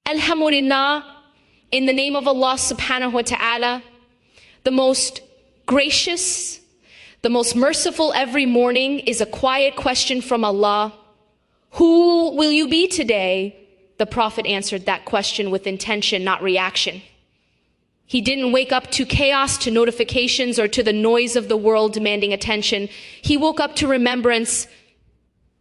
Alhamdulillah, in the name of Allah subhanahu wa ta'ala, the most gracious, the most merciful every morning is a quiet question from Allah. Who will you be today? The Prophet answered that question with intention, not reaction. He didn't wake up to chaos, to notifications, or to the noise of the world demanding attention. He woke up to remembrance.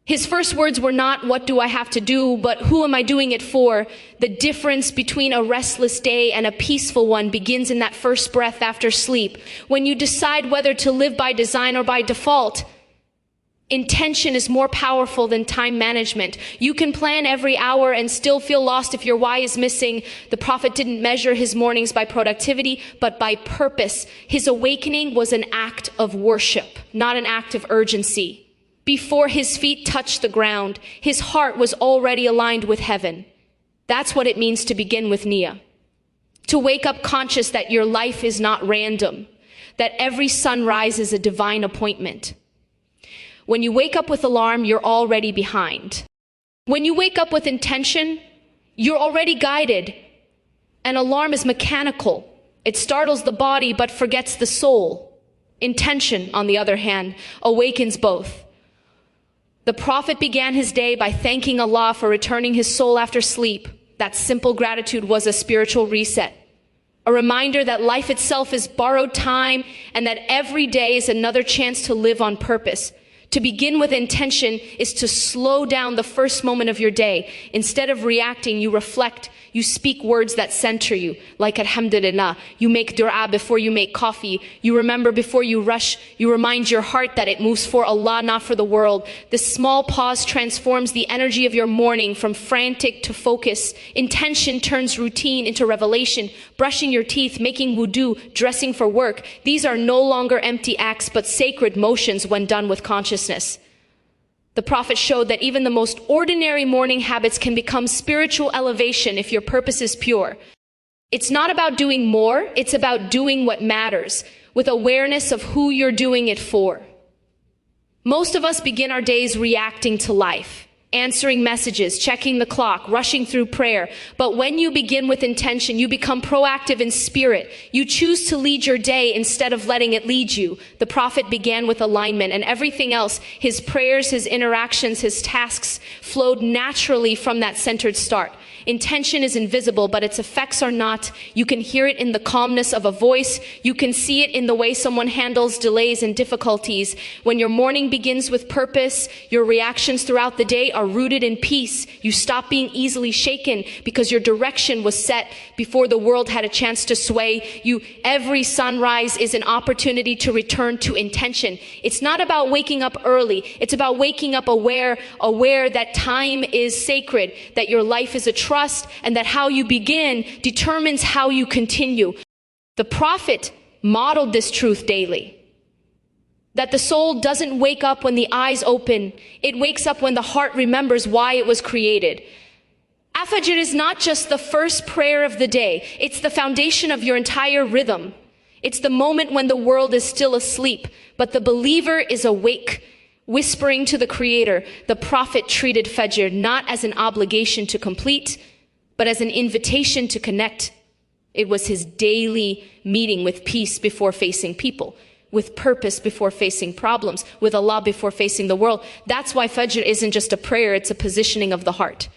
His first words were not, what do I have to do, but who am I doing it for? The difference between a restless day and a peaceful one begins in that first breath after sleep. When you decide whether to live by design or by default, intention is more powerful than time management. You can plan every hour and still feel lost if your why is missing. The Prophet didn't measure his mornings by productivity, but by purpose. His awakening was an act of worship, not an act of urgency. Before his feet touched the ground, his heart was already aligned with heaven. That's what it means to begin with niyyah. To wake up conscious that your life is not random, that every sunrise is a divine appointment. When you wake up with alarm, you're already behind. When you wake up with intention, you're already guided. An alarm is mechanical. It startles the body but forgets the soul. Intention, on the other hand, awakens both. The Prophet began his day by thanking Allah for returning his soul after sleep. That simple gratitude was a spiritual reset. A reminder that life itself is borrowed time and that every day is another chance to live on purpose. To begin with intention is to slow down the first moment of your day. Instead of reacting, you reflect. You speak words that center you, like alhamdulillah. You make dua before you make coffee. You remember before you rush. You remind your heart that it moves for Allah, not for the world. This small pause transforms the energy of your morning from frantic to focus. Intention turns routine into revelation. Brushing your teeth, making wudu, dressing for work. These are no longer empty acts, but sacred motions when done with consciousness. The Prophet showed that even the most ordinary morning habits can become spiritual elevation if your purpose is pure. It's not about doing more, it's about doing what matters, with awareness of who you're doing it for. Most of us begin our days reacting to life, answering messages, checking the clock, rushing through prayer. But when you begin with intention, you become proactive in spirit. You choose to lead your day instead of letting it lead you. The Prophet began with alignment, and everything else, his prayers, his interactions, his tasks, flowed naturally from that centered start. Intention is invisible, but its effects are not. You can hear it in the calmness of a voice. You can see it in the way someone handles delays and difficulties. When your morning begins with purpose, your reactions throughout the day are rooted in peace. You stop being easily shaken because your direction was set before the world had a chance to sway you. Every sunrise is an opportunity to return to intention. It's not about waking up early. It's about waking up aware that time is sacred, that your life is a trust, and that how you begin determines how you continue. The Prophet modeled this truth daily. That the soul doesn't wake up when the eyes open. It wakes up when the heart remembers why it was created. Fajr is not just the first prayer of the day. It's the foundation of your entire rhythm. It's the moment when the world is still asleep, but the believer is awake, whispering to the Creator. The Prophet treated Fajr not as an obligation to complete, but as an invitation to connect. It was his daily meeting with peace before facing people, with purpose before facing problems, with Allah before facing the world. That's why Fajr isn't just a prayer, it's a positioning of the heart.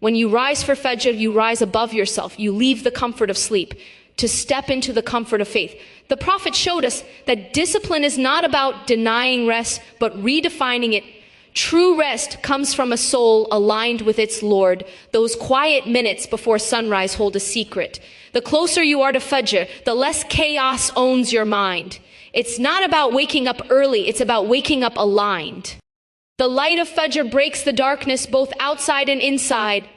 When you rise for Fajr, you rise above yourself. You leave the comfort of sleep to step into the comfort of faith. The Prophet showed us that discipline is not about denying rest, but redefining it. True rest comes from a soul aligned with its Lord. Those quiet minutes before sunrise hold a secret. The closer you are to Fajr, the less chaos owns your mind. It's not about waking up early, it's about waking up aligned. The light of Fajr breaks the darkness both outside and inside.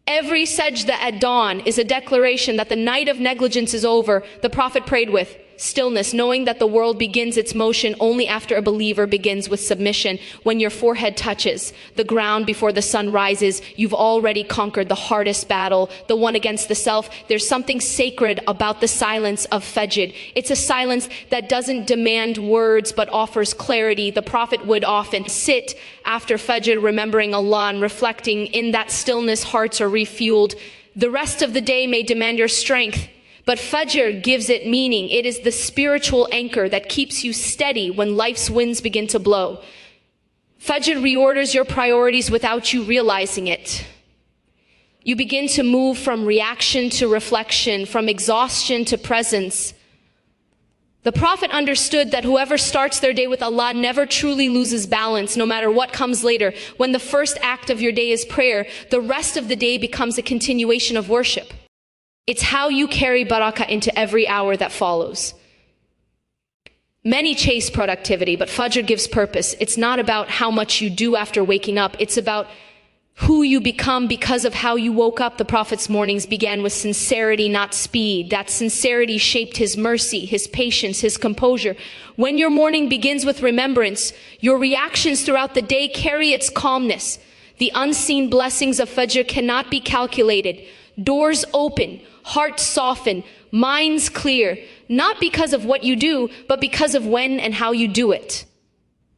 Every sajda at dawn is a declaration that the night of negligence is over. The Prophet prayed with, stillness, knowing that the world begins its motion only after a believer begins with submission. When your forehead touches the ground before the sun rises, you've already conquered the hardest battle, the one against the self. There's something sacred about the silence of Fajr. It's a silence that doesn't demand words but offers clarity. The Prophet would often sit after Fajr remembering Allah and reflecting. In that stillness, hearts are refueled. The rest of the day may demand your strength, but Fajr gives it meaning. It is the spiritual anchor that keeps you steady when life's winds begin to blow. Fajr reorders your priorities without you realizing it. You begin to move from reaction to reflection, from exhaustion to presence. The Prophet understood that whoever starts their day with Allah never truly loses balance, no matter what comes later. When the first act of your day is prayer, the rest of the day becomes a continuation of worship. It's how you carry barakah into every hour that follows. Many chase productivity, but Fajr gives purpose. It's not about how much you do after waking up. It's about who you become because of how you woke up. The Prophet's mornings began with sincerity, not speed. That sincerity shaped his mercy, his patience, his composure. When your morning begins with remembrance, your reactions throughout the day carry its calmness. The unseen blessings of Fajr cannot be calculated. Doors open, hearts soften, minds clear, not because of what you do, but because of when and how you do it.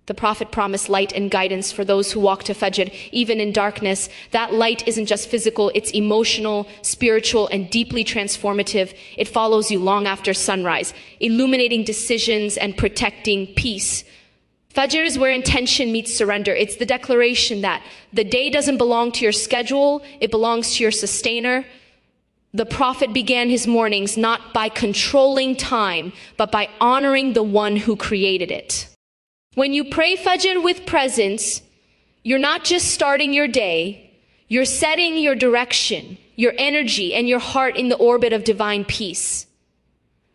The Prophet promised light and guidance for those who walk to Fajr, even in darkness. That light isn't just physical, it's emotional, spiritual, and deeply transformative. It follows you long after sunrise, illuminating decisions and protecting peace. Fajr is where intention meets surrender. It's the declaration that the day doesn't belong to your schedule, it belongs to your sustainer. The Prophet began his mornings not by controlling time, but by honoring the one who created it. When you pray Fajr with presence, you're not just starting your day, you're setting your direction, your energy, and your heart in the orbit of divine peace.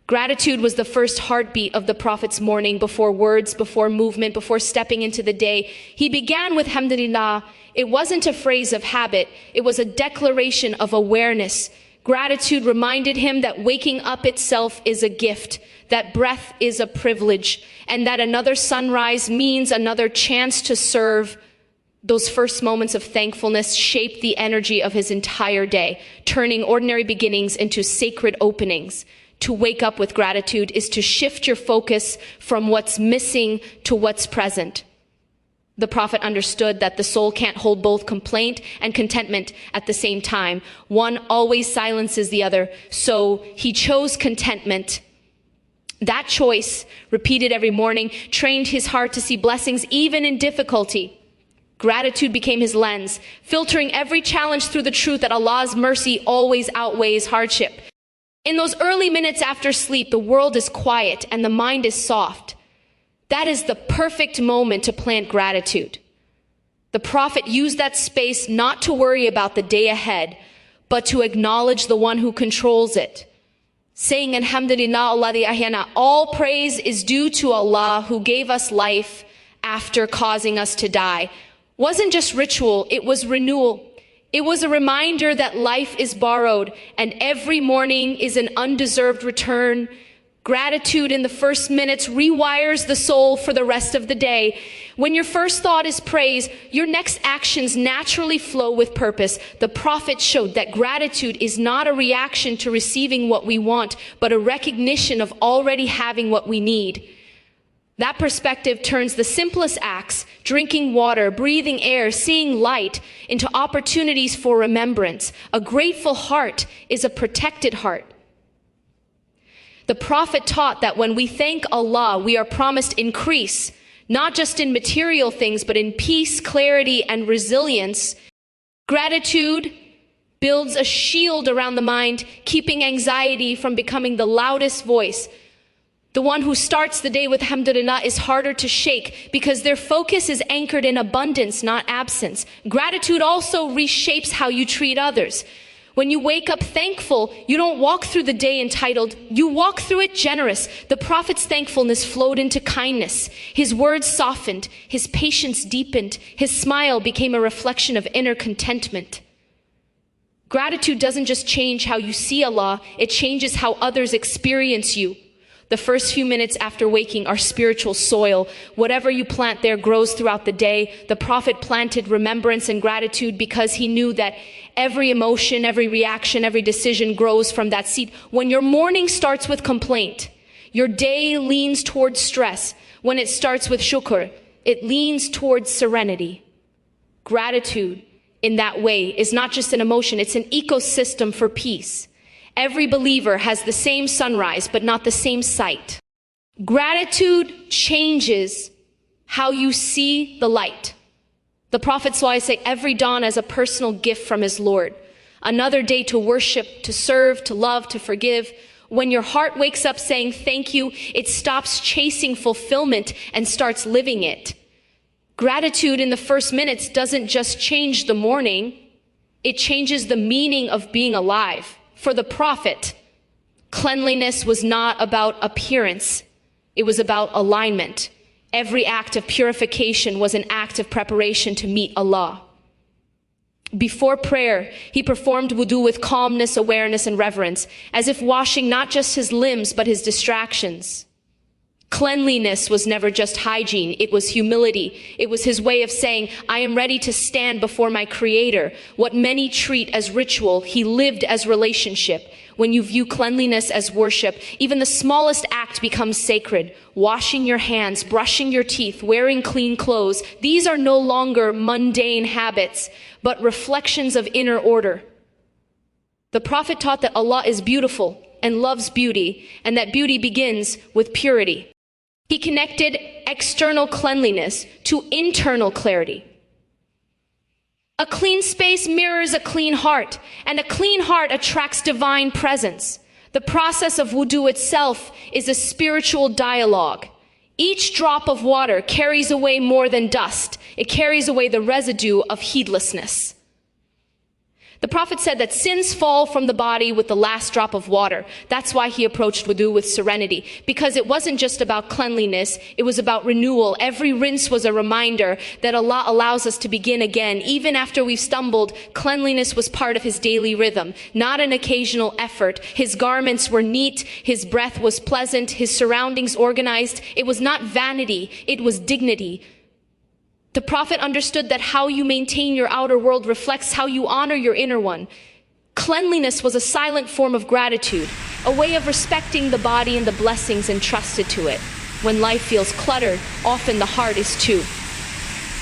Gratitude was the first heartbeat of the Prophet's morning, before words, before movement, before stepping into the day. He began with Alhamdulillah. It wasn't a phrase of habit, it was a declaration of awareness. Gratitude reminded him that waking up itself is a gift, that breath is a privilege, and that another sunrise means another chance to serve. Those first moments of thankfulness shaped the energy of his entire day, turning ordinary beginnings into sacred openings. To wake up with gratitude is to shift your focus from what's missing to what's present. The Prophet understood that the soul can't hold both complaint and contentment at the same time. One always silences the other, so he chose contentment. That choice, repeated every morning, trained his heart to see blessings even in difficulty. Gratitude became his lens, filtering every challenge through the truth that Allah's mercy always outweighs hardship. In those early minutes after sleep, the world is quiet and the mind is soft. That is the perfect moment to plant gratitude. The Prophet used that space not to worry about the day ahead, but to acknowledge the one who controls it. Saying, Alhamdulillah, alladhi ahyana, all praise is due to Allah who gave us life after causing us to die. Wasn't just ritual, it was renewal. It was a reminder that life is borrowed and every morning is an undeserved return. Gratitude in the first minutes rewires the soul for the rest of the day. When your first thought is praise, your next actions naturally flow with purpose. The Prophet showed that gratitude is not a reaction to receiving what we want, but a recognition of already having what we need. That perspective turns the simplest acts, drinking water, breathing air, seeing light, into opportunities for remembrance. A grateful heart is a protected heart. The Prophet taught that when we thank Allah, we are promised increase, not just in material things, but in peace, clarity, and resilience. Gratitude builds a shield around the mind, keeping anxiety from becoming the loudest voice. The one who starts the day with Alhamdulillah is harder to shake because their focus is anchored in abundance, not absence. Gratitude also reshapes how you treat others. When you wake up thankful, you don't walk through the day entitled, you walk through it generous. The Prophet's thankfulness flowed into kindness. His words softened, his patience deepened, his smile became a reflection of inner contentment. Gratitude doesn't just change how you see Allah, it changes how others experience you. The first few minutes after waking are spiritual soil. Whatever you plant there grows throughout the day. The Prophet planted remembrance and gratitude because he knew that every emotion, every reaction, every decision grows from that seed. When your morning starts with complaint, your day leans towards stress. When it starts with shukr, it leans towards serenity. Gratitude in that way is not just an emotion, it's an ecosystem for peace. Every believer has the same sunrise, but not the same sight. Gratitude changes how you see the light. The Prophet ﷺ said, every dawn as a personal gift from his Lord. Another day to worship, to serve, to love, to forgive. When your heart wakes up saying thank you, it stops chasing fulfillment and starts living it. Gratitude in the first minutes doesn't just change the morning, it changes the meaning of being alive. For the Prophet, cleanliness was not about appearance, it was about alignment. Every act of purification was an act of preparation to meet Allah. Before prayer, he performed wudu with calmness, awareness, and reverence, as if washing not just his limbs, but his distractions. Cleanliness was never just hygiene, it was humility. It was his way of saying, I am ready to stand before my Creator. What many treat as ritual, he lived as relationship. When you view cleanliness as worship, even the smallest act becomes sacred. Washing your hands, brushing your teeth, wearing clean clothes, these are no longer mundane habits, but reflections of inner order. The Prophet taught that Allah is beautiful and loves beauty, and that beauty begins with purity. He connected external cleanliness to internal clarity. A clean space mirrors a clean heart, and a clean heart attracts divine presence. The process of wudu itself is a spiritual dialogue. Each drop of water carries away more than dust. It carries away the residue of heedlessness. The Prophet said that sins fall from the body with the last drop of water. That's why he approached wudu with serenity, because it wasn't just about cleanliness, it was about renewal. Every rinse was a reminder that Allah allows us to begin again. Even after we've stumbled, cleanliness was part of his daily rhythm, not an occasional effort. His garments were neat, his breath was pleasant, his surroundings organized. It was not vanity, it was dignity. The Prophet understood that how you maintain your outer world reflects how you honor your inner one. Cleanliness was a silent form of gratitude, a way of respecting the body and the blessings entrusted to it. When life feels cluttered, often the heart is too.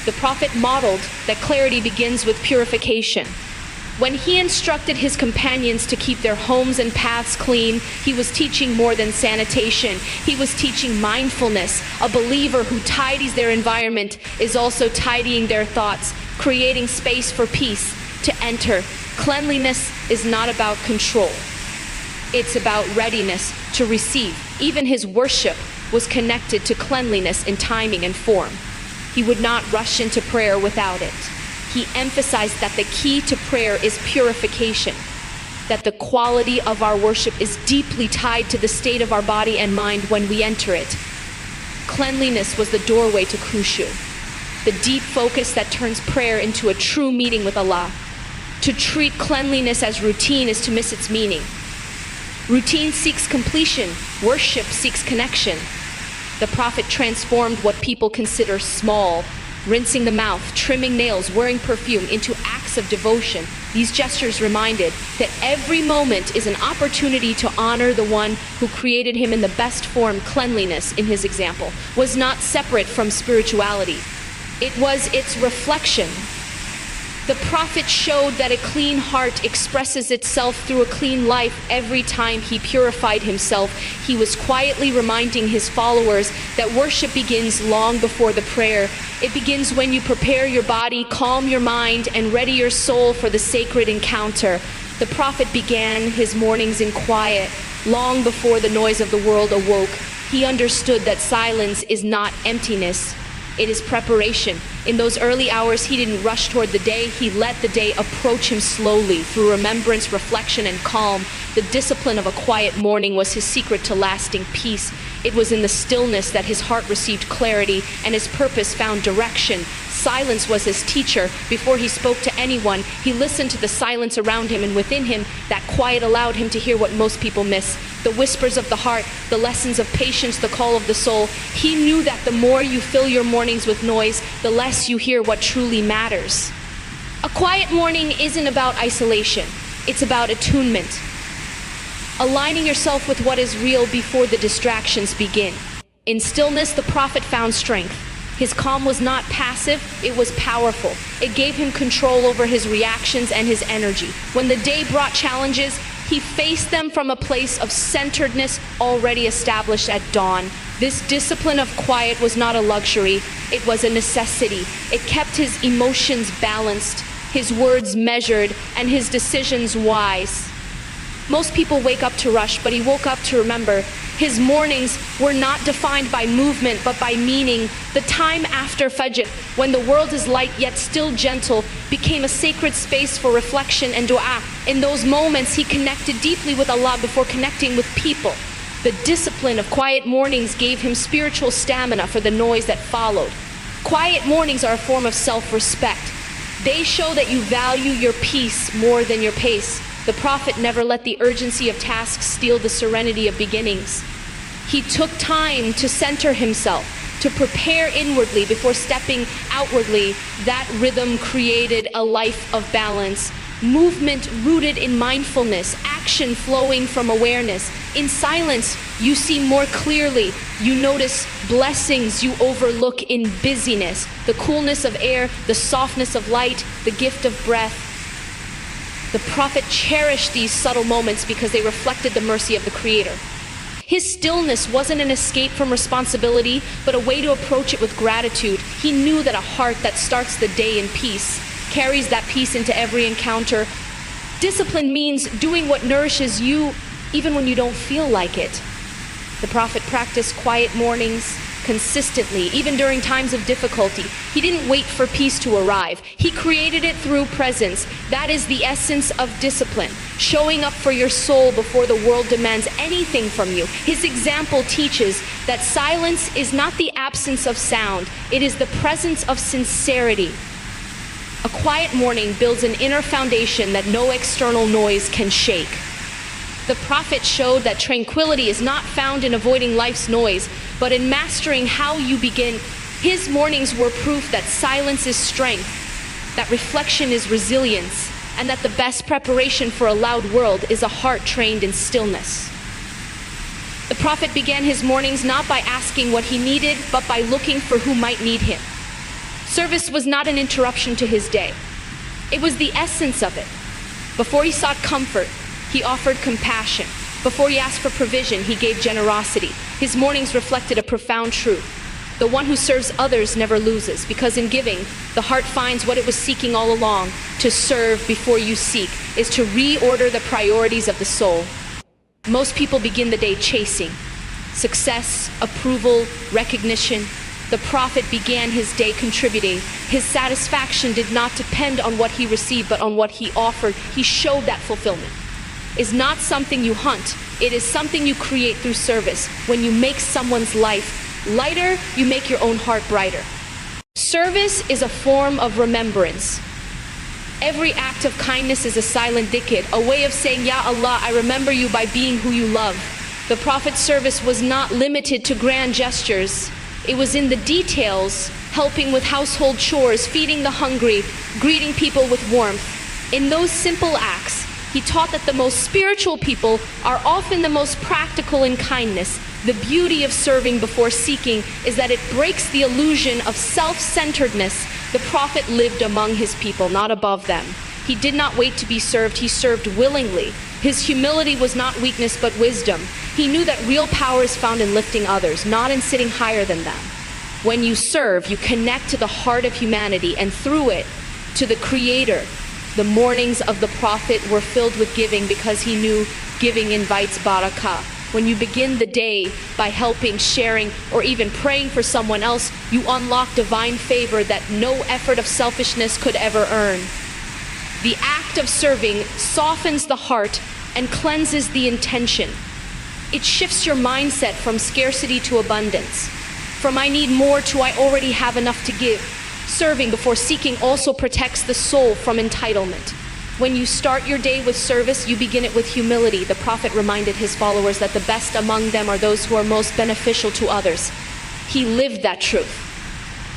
The Prophet modeled that clarity begins with purification. When he instructed his companions to keep their homes and paths clean, he was teaching more than sanitation. He was teaching mindfulness. A believer who tidies their environment is also tidying their thoughts, creating space for peace to enter. Cleanliness is not about control. It's about readiness to receive. Even his worship was connected to cleanliness in timing and form. He would not rush into prayer without it. He emphasized that the key to prayer is purification, that the quality of our worship is deeply tied to the state of our body and mind when we enter it. Cleanliness was the doorway to khushu, the deep focus that turns prayer into a true meeting with Allah. To treat cleanliness as routine is to miss its meaning. Routine seeks completion, worship seeks connection. The Prophet transformed what people consider small, rinsing the mouth, trimming nails, wearing perfume, into acts of devotion. These gestures reminded that every moment is an opportunity to honor the one who created him in the best form. Cleanliness, in his example, was not separate from spirituality. It was its reflection. The Prophet showed that a clean heart expresses itself through a clean life. Every time he purified himself, he was quietly reminding his followers that worship begins long before the prayer. It begins when you prepare your body, calm your mind, and ready your soul for the sacred encounter. The Prophet began his mornings in quiet, long before the noise of the world awoke. He understood that silence is not emptiness, it is preparation. In those early hours, he didn't rush toward the day. He let the day approach him slowly through remembrance, reflection, and calm. The discipline of a quiet morning was his secret to lasting peace. It was in the stillness that his heart received clarity and his purpose found direction. Silence was his teacher. Before he spoke to anyone, he listened to the silence around him, and within him, that quiet allowed him to hear what most people miss. The whispers of the heart, the lessons of patience, the call of the soul. He knew that the more you fill your mornings with noise, the less you hear what truly matters. A quiet morning isn't about isolation. It's about attunement. Aligning yourself with what is real before the distractions begin. In stillness, the prophet found strength. His calm was not passive, it was powerful. It gave him control over his reactions and his energy. When the day brought challenges, he faced them from a place of centeredness already established at dawn. This discipline of quiet was not a luxury, it was a necessity. It kept his emotions balanced, his words measured, and his decisions wise. Most people wake up to rush, but he woke up to remember. His mornings were not defined by movement, but by meaning. The time after Fajr, when the world is light yet still gentle, became a sacred space for reflection and dua. In those moments, he connected deeply with Allah before connecting with people. The discipline of quiet mornings gave him spiritual stamina for the noise that followed. Quiet mornings are a form of self-respect. They show that you value your peace more than your pace. The prophet never let the urgency of tasks steal the serenity of beginnings. He took time to center himself, to prepare inwardly before stepping outwardly. That rhythm created a life of balance. Movement rooted in mindfulness, action flowing from awareness. In silence, you see more clearly. You notice blessings you overlook in busyness. The coolness of air, the softness of light, the gift of breath. The prophet cherished these subtle moments because they reflected the mercy of the Creator. His stillness wasn't an escape from responsibility, but a way to approach it with gratitude. He knew that a heart that starts the day in peace carries that peace into every encounter. Discipline means doing what nourishes you even when you don't feel like it. The prophet practiced quiet mornings consistently, even during times of difficulty. He didn't wait for peace to arrive. He created it through presence. That is the essence of discipline. Showing up for your soul before the world demands anything from you. His example teaches that silence is not the absence of sound. It is the presence of sincerity. A quiet morning builds an inner foundation that no external noise can shake. The prophet showed that tranquility is not found in avoiding life's noise, but in mastering how you begin. His mornings were proof that silence is strength, that reflection is resilience, and that the best preparation for a loud world is a heart trained in stillness. The prophet began his mornings not by asking what he needed, but by looking for who might need him. Service was not an interruption to his day. It was the essence of it. Before he sought comfort, he offered compassion. Before he asked for provision, he gave generosity. His mornings reflected a profound truth. The one who serves others never loses, because in giving, the heart finds what it was seeking all along. To serve before you seek is to reorder the priorities of the soul. Most people begin the day chasing success, approval, recognition. The prophet began his day contributing. His satisfaction did not depend on what he received, but on what he offered. He showed that fulfillment is not something you hunt. It is something you create through service. When you make someone's life lighter, you make your own heart brighter. Service is a form of remembrance. Every act of kindness is a silent dhikr, a way of saying, Ya Allah, I remember you by being who you love. The prophet's service was not limited to grand gestures. It was in the details, helping with household chores, feeding the hungry, greeting people with warmth. In those simple acts, he taught that the most spiritual people are often the most practical in kindness. The beauty of serving before seeking is that it breaks the illusion of self-centeredness. The prophet lived among his people, not above them. He did not wait to be served, he served willingly. His humility was not weakness but wisdom. He knew that real power is found in lifting others, not in sitting higher than them. When you serve, you connect to the heart of humanity and through it, to the Creator. The mornings of the prophet were filled with giving because he knew giving invites barakah. When you begin the day by helping, sharing, or even praying for someone else, you unlock divine favor that no effort of selfishness could ever earn. The act of serving softens the heart and cleanses the intention. It shifts your mindset from scarcity to abundance, from I need more to I already have enough to give. Serving before seeking also protects the soul from entitlement. When you start your day with service, you begin it with humility. The Prophet reminded his followers that the best among them are those who are most beneficial to others. He lived that truth,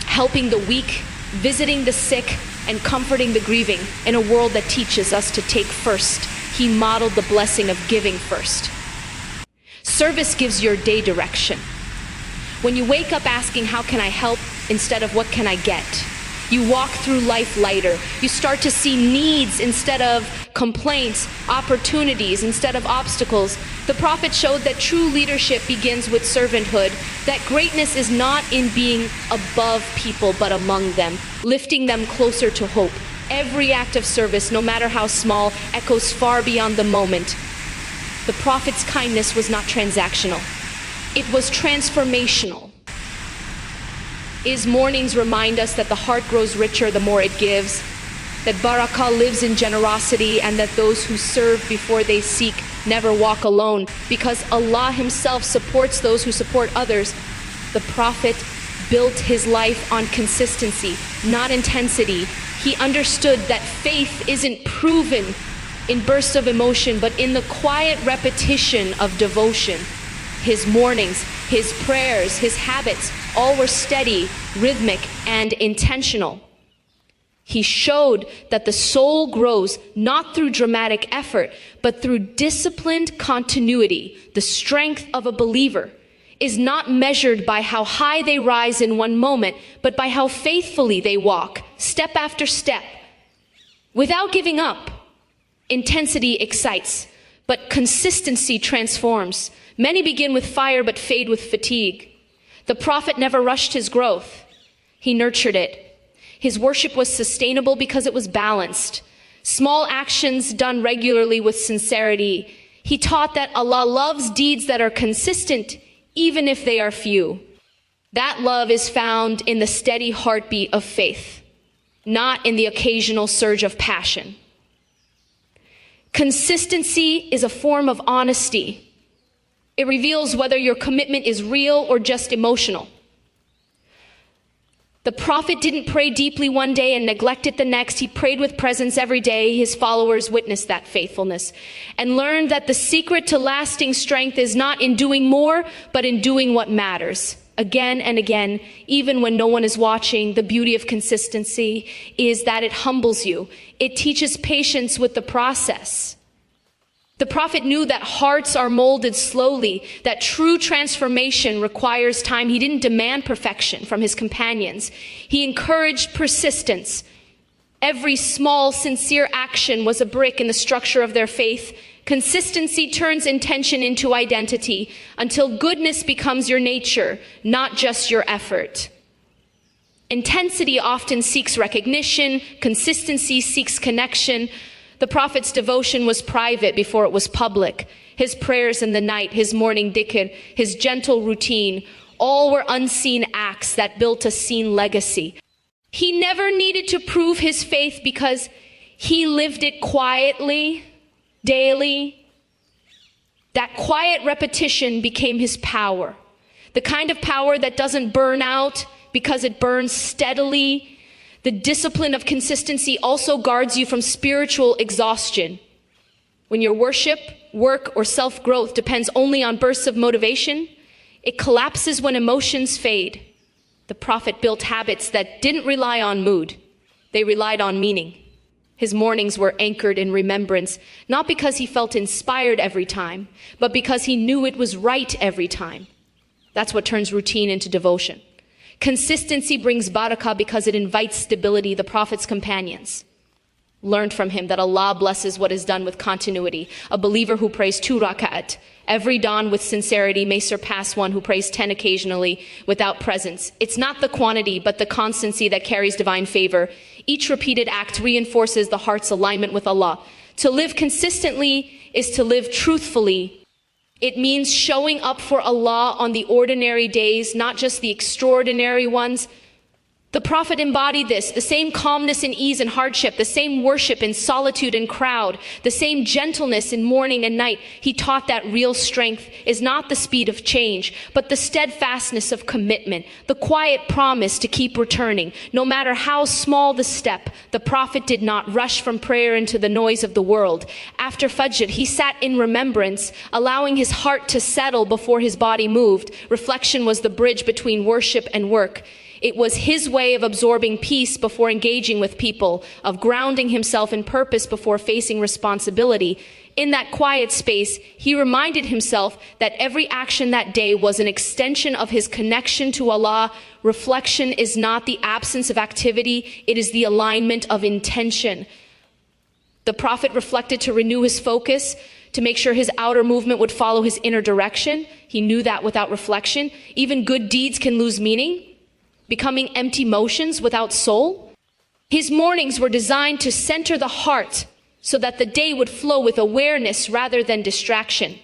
helping the weak, visiting the sick, and comforting the grieving in a world that teaches us to take first. He modeled the blessing of giving first. Service gives your day direction. When you wake up asking, how can I help, instead of what can I get? You walk through life lighter. You start to see needs instead of complaints, opportunities instead of obstacles. The Prophet showed that true leadership begins with servanthood, that greatness is not in being above people but among them, lifting them closer to hope. Every act of service, no matter how small, echoes far beyond the moment. The Prophet's kindness was not transactional. It was transformational. His mornings remind us that the heart grows richer the more it gives, that barakah lives in generosity, and that those who serve before they seek never walk alone, because Allah Himself supports those who support others. The Prophet built his life on consistency, not intensity. He understood that faith isn't proven in bursts of emotion, but in the quiet repetition of devotion. His mornings, his prayers, his habits, all were steady, rhythmic, and intentional. He showed that the soul grows not through dramatic effort, but through disciplined continuity. The strength of a believer is not measured by how high they rise in one moment, but by how faithfully they walk, step after step, without giving up. Intensity excites, but consistency transforms. Many begin with fire but fade with fatigue. The Prophet never rushed his growth. He nurtured it. His worship was sustainable because it was balanced. Small actions done regularly with sincerity. He taught that Allah loves deeds that are consistent, even if they are few. That love is found in the steady heartbeat of faith, not in the occasional surge of passion. Consistency is a form of honesty. It reveals whether your commitment is real or just emotional. The Prophet didn't pray deeply one day and neglect it the next. He prayed with presence every day. His followers witnessed that faithfulness and learned that the secret to lasting strength is not in doing more, but in doing what matters. Again and again, even when no one is watching. The beauty of consistency is that it humbles you. It teaches patience with the process. The Prophet knew that hearts are molded slowly, that true transformation requires time. He didn't demand perfection from his companions. He encouraged persistence. Every small, sincere action was a brick in the structure of their faith. Consistency turns intention into identity until goodness becomes your nature, not just your effort. Intensity often seeks recognition. Consistency seeks connection. The Prophet's devotion was private before it was public. His prayers in the night, his morning dhikr, his gentle routine, all were unseen acts that built a seen legacy. He never needed to prove his faith because he lived it quietly, daily. That quiet repetition became his power. The kind of power that doesn't burn out because it burns steadily. The discipline of consistency also guards you from spiritual exhaustion. When your worship, work, or self-growth depends only on bursts of motivation, it collapses when emotions fade. The Prophet built habits that didn't rely on mood. They relied on meaning. His mornings were anchored in remembrance, not because he felt inspired every time, but because he knew it was right every time. That's what turns routine into devotion. Consistency brings barakah because it invites stability. The Prophet's companions learned from him that Allah blesses what is done with continuity. A believer who prays 2 rak'at every dawn with sincerity may surpass one who prays 10 occasionally without presence. It's not the quantity, but the constancy that carries divine favor. Each repeated act reinforces the heart's alignment with Allah. To live consistently is to live truthfully. It means showing up for Allah on the ordinary days, not just the extraordinary ones. The Prophet embodied this, the same calmness in ease and hardship, the same worship in solitude and crowd, the same gentleness in morning and night. He taught that real strength is not the speed of change, but the steadfastness of commitment, the quiet promise to keep returning. No matter how small the step, the Prophet did not rush from prayer into the noise of the world. After Fajr, he sat in remembrance, allowing his heart to settle before his body moved. Reflection was the bridge between worship and work. It was his way of absorbing peace before engaging with people, of grounding himself in purpose before facing responsibility. In that quiet space, he reminded himself that every action that day was an extension of his connection to Allah. Reflection is not the absence of activity, it is the alignment of intention. The Prophet reflected to renew his focus, to make sure his outer movement would follow his inner direction. He knew that without reflection, even good deeds can lose meaning, becoming empty motions without soul. His mornings were designed to center the heart so that the day would flow with awareness rather than distraction.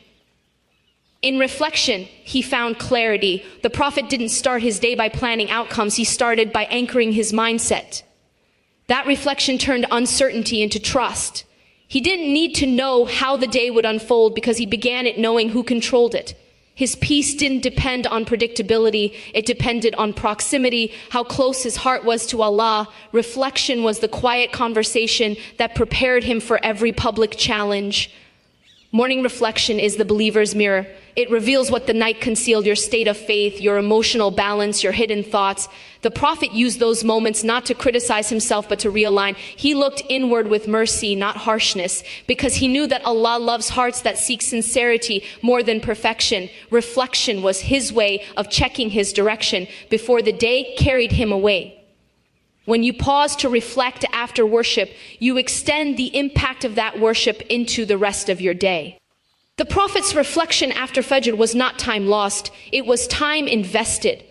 In reflection, he found clarity. The Prophet didn't start his day by planning outcomes. He started by anchoring his mindset. That reflection turned uncertainty into trust. He didn't need to know how the day would unfold because he began it knowing who controlled it. His peace didn't depend on predictability, it depended on proximity, how close his heart was to Allah. Reflection was the quiet conversation that prepared him for every public challenge. Morning reflection is the believer's mirror. It reveals what the night concealed, your state of faith, your emotional balance, your hidden thoughts. The Prophet used those moments not to criticize himself, but to realign. He looked inward with mercy, not harshness, because he knew that Allah loves hearts that seek sincerity more than perfection. Reflection was his way of checking his direction before the day carried him away. When you pause to reflect after worship, you extend the impact of that worship into the rest of your day. The Prophet's reflection after Fajr was not time lost, it was time invested.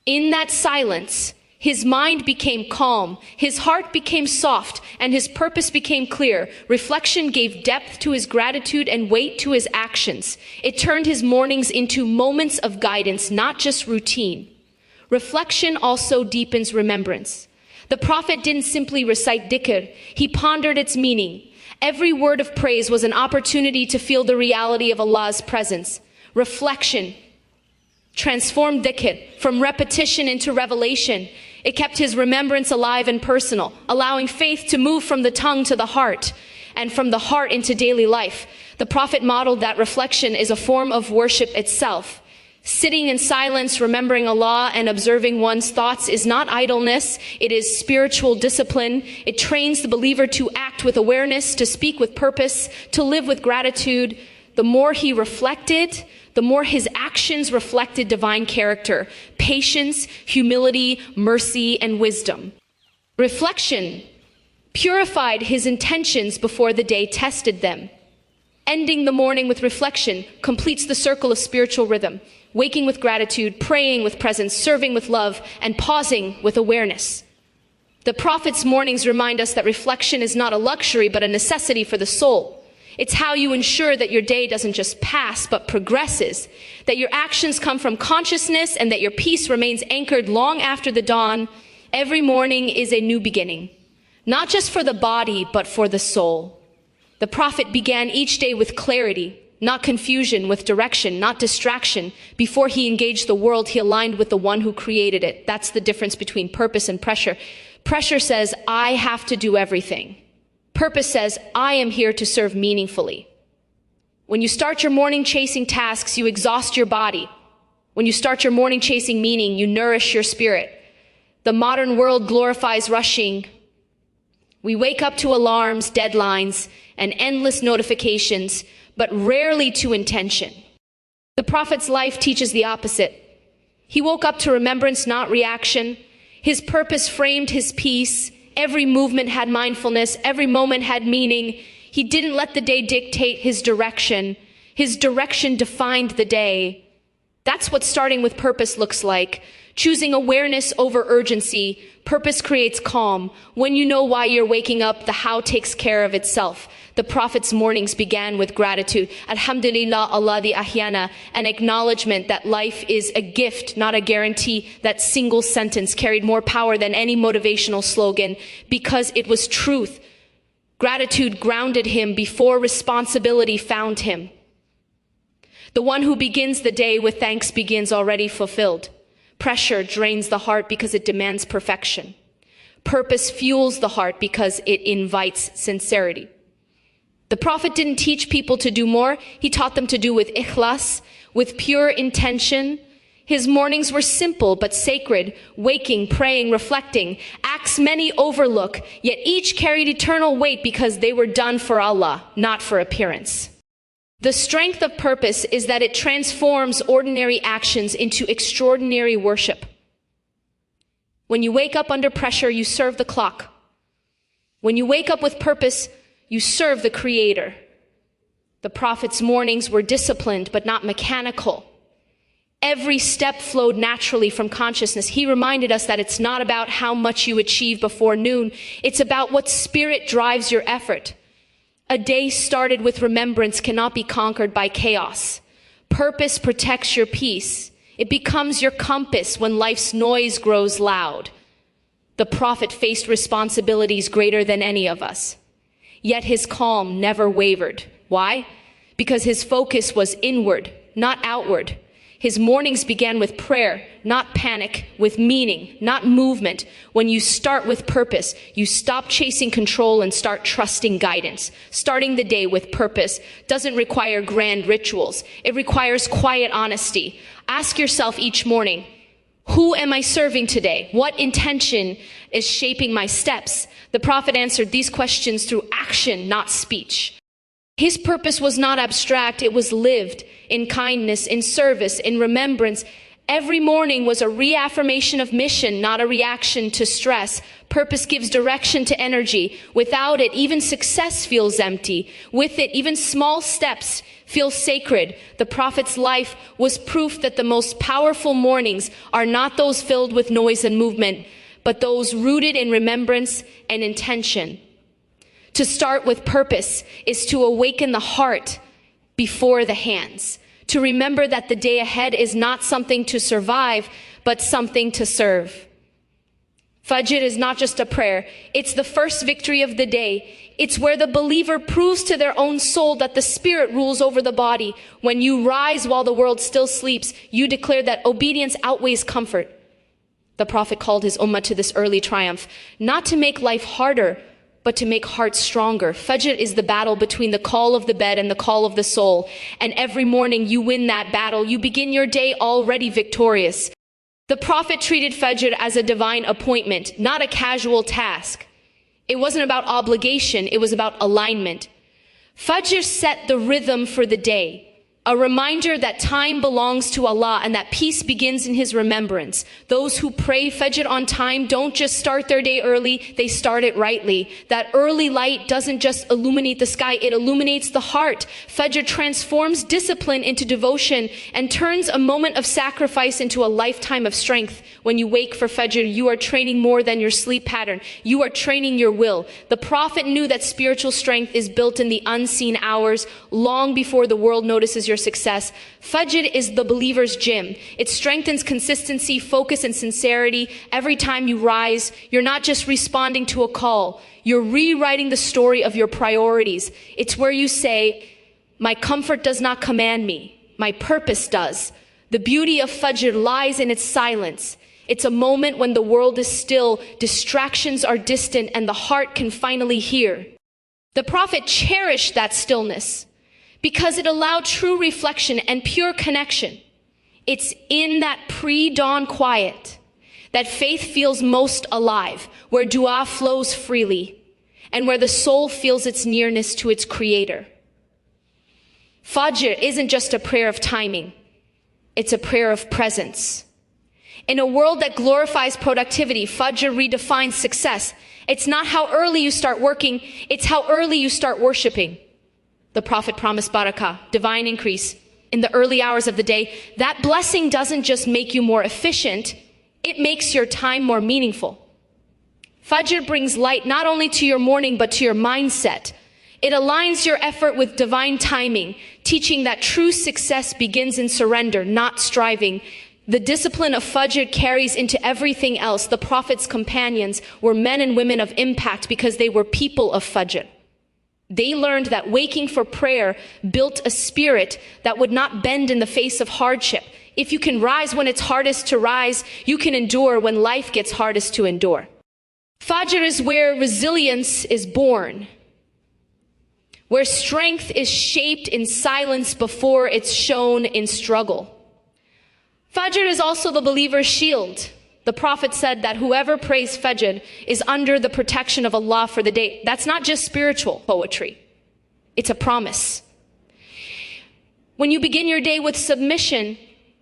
In that silence, his mind became calm, his heart became soft, and his purpose became clear. Reflection gave depth to his gratitude and weight to his actions. It turned his mornings into moments of guidance, not just routine. Reflection also deepens remembrance. The Prophet didn't simply recite dhikr, he pondered its meaning. Every word of praise was an opportunity to feel the reality of Allah's presence. Reflection transformed dhikr from repetition into revelation. It kept his remembrance alive and personal, allowing faith to move from the tongue to the heart, and from the heart into daily life. The Prophet modeled that reflection is a form of worship itself. Sitting in silence, remembering Allah and observing one's thoughts is not idleness, it is spiritual discipline. It trains the believer to act with awareness, to speak with purpose, to live with gratitude. The more he reflected, the more his actions reflected divine character, patience, humility, mercy, and wisdom. Reflection purified his intentions before the day tested them. Ending the morning with reflection completes the circle of spiritual rhythm. Waking with gratitude, praying with presence, serving with love, and pausing with awareness. The Prophet's mornings remind us that reflection is not a luxury, but a necessity for the soul. It's how you ensure that your day doesn't just pass, but progresses, that your actions come from consciousness, and that your peace remains anchored long after the dawn. Every morning is a new beginning, not just for the body, but for the soul. The Prophet began each day with clarity, not confusion, with direction, not distraction. Before he engaged the world, he aligned with the one who created it. That's the difference between purpose and pressure. Pressure says, I have to do everything. Purpose says, I am here to serve meaningfully. When you start your morning chasing tasks, you exhaust your body. When you start your morning chasing meaning, you nourish your spirit. The modern world glorifies rushing. We wake up to alarms, deadlines, and endless notifications, but rarely to intention. The Prophet's life teaches the opposite. He woke up to remembrance, not reaction. His purpose framed his peace. Every movement had mindfulness. Every moment had meaning. He didn't let the day dictate his direction. His direction defined the day. That's what starting with purpose looks like. Choosing awareness over urgency. Purpose creates calm. When you know why you're waking up, the how takes care of itself. The Prophet's mornings began with gratitude. Alhamdulillah, alladhi ahyana, an acknowledgement that life is a gift, not a guarantee. That single sentence carried more power than any motivational slogan because it was truth. Gratitude grounded him before responsibility found him. The one who begins the day with thanks begins already fulfilled. Pressure drains the heart because it demands perfection. Purpose fuels the heart because it invites sincerity. The Prophet didn't teach people to do more. He taught them to do with ikhlas, with pure intention. His mornings were simple but sacred, waking, praying, reflecting, acts many overlook, yet each carried eternal weight because they were done for Allah, not for appearance. The strength of purpose is that it transforms ordinary actions into extraordinary worship. When you wake up under pressure, you serve the clock. When you wake up with purpose, you serve the Creator. The Prophet's mornings were disciplined but not mechanical. Every step flowed naturally from consciousness. He reminded us that it's not about how much you achieve before noon. It's about what spirit drives your effort. A day started with remembrance cannot be conquered by chaos. Purpose protects your peace. It becomes your compass when life's noise grows loud. The Prophet faced responsibilities greater than any of us. Yet his calm never wavered. Why? Because his focus was inward, not outward. His mornings began with prayer, not panic, with meaning, not movement. When you start with purpose, you stop chasing control and start trusting guidance. Starting the day with purpose doesn't require grand rituals. It requires quiet honesty. Ask yourself each morning, who am I serving today? What intention is shaping my steps? The Prophet answered these questions through action, not speech. His purpose was not abstract, it was lived in kindness, in service, in remembrance. Every morning was a reaffirmation of mission, not a reaction to stress. Purpose gives direction to energy. Without it, even success feels empty. With it, even small steps feel sacred. The Prophet's life was proof that the most powerful mornings are not those filled with noise and movement, but those rooted in remembrance and intention. To start with purpose is to awaken the heart before the hands. To remember that the day ahead is not something to survive, but something to serve. Fajr is not just a prayer. It's the first victory of the day. It's where the believer proves to their own soul that the spirit rules over the body. When you rise while the world still sleeps, you declare that obedience outweighs comfort. The Prophet called his ummah to this early triumph, not to make life harder, but to make hearts stronger. Fajr is the battle between the call of the bed and the call of the soul. And every morning you win that battle. You begin your day already victorious. The Prophet treated Fajr as a divine appointment, not a casual task. It wasn't about obligation, it was about alignment. Fajr set the rhythm for the day. A reminder that time belongs to Allah and that peace begins in His remembrance. Those who pray Fajr on time don't just start their day early, they start it rightly. That early light doesn't just illuminate the sky, it illuminates the heart. Fajr transforms discipline into devotion and turns a moment of sacrifice into a lifetime of strength. When you wake for Fajr, you are training more than your sleep pattern. You are training your will. The Prophet knew that spiritual strength is built in the unseen hours, long before the world notices your success. Fajr is the believer's gym. It strengthens consistency, focus, and sincerity. Every time you rise, you're not just responding to a call. You're rewriting the story of your priorities. It's where you say, my comfort does not command me. My purpose does. The beauty of Fajr lies in its silence. It's a moment when the world is still, distractions are distant, and the heart can finally hear. The Prophet cherished that stillness because it allowed true reflection and pure connection. It's in that pre-dawn quiet that faith feels most alive, where dua flows freely, and where the soul feels its nearness to its Creator. Fajr isn't just a prayer of timing, it's a prayer of presence. In a world that glorifies productivity, Fajr redefines success. It's not how early you start working, it's how early you start worshiping. The Prophet promised barakah, divine increase, in the early hours of the day, that blessing doesn't just make you more efficient, it makes your time more meaningful. Fajr brings light not only to your morning, but to your mindset. It aligns your effort with divine timing, teaching that true success begins in surrender, not striving. The discipline of Fajr carries into everything else. The Prophet's companions were men and women of impact because they were people of Fajr. They learned that waking for prayer built a spirit that would not bend in the face of hardship. If you can rise when it's hardest to rise, you can endure when life gets hardest to endure. Fajr is where resilience is born, where strength is shaped in silence before it's shown in struggle. Fajr is also the believer's shield. The Prophet said that whoever prays Fajr is under the protection of Allah for the day. That's not just spiritual poetry. It's a promise. When you begin your day with submission,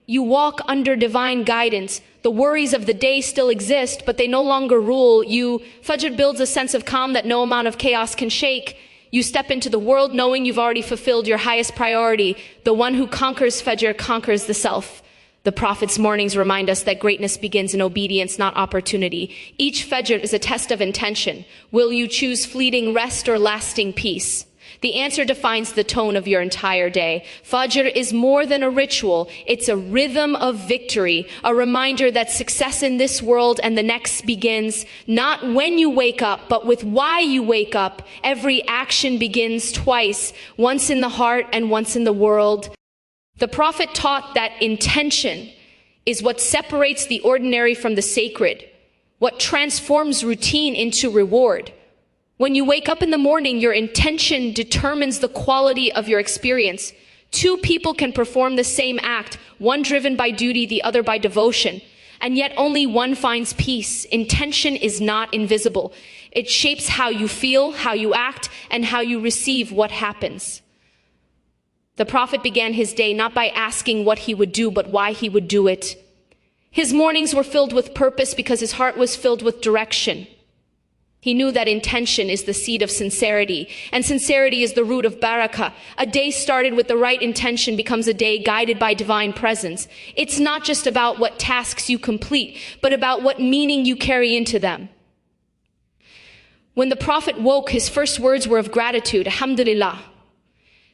you walk under divine guidance. The worries of the day still exist, but they no longer rule you. Fajr builds a sense of calm that no amount of chaos can shake. You step into the world knowing you've already fulfilled your highest priority. The one who conquers Fajr conquers the self. The Prophet's mornings remind us that greatness begins in obedience, not opportunity. Each Fajr is a test of intention. Will you choose fleeting rest or lasting peace? The answer defines the tone of your entire day. Fajr is more than a ritual. It's a rhythm of victory, a reminder that success in this world and the next begins not when you wake up, but with why you wake up. Every action begins twice, once in the heart and once in the world. The Prophet taught that intention is what separates the ordinary from the sacred, what transforms routine into reward. When you wake up in the morning, your intention determines the quality of your experience. Two people can perform the same act, one driven by duty, the other by devotion, and yet only one finds peace. Intention is not invisible. It shapes how you feel, how you act, and how you receive what happens. The Prophet began his day not by asking what he would do, but why he would do it. His mornings were filled with purpose because his heart was filled with direction. He knew that intention is the seed of sincerity, and sincerity is the root of barakah. A day started with the right intention becomes a day guided by divine presence. It's not just about what tasks you complete, but about what meaning you carry into them. When the Prophet woke, his first words were of gratitude, alhamdulillah.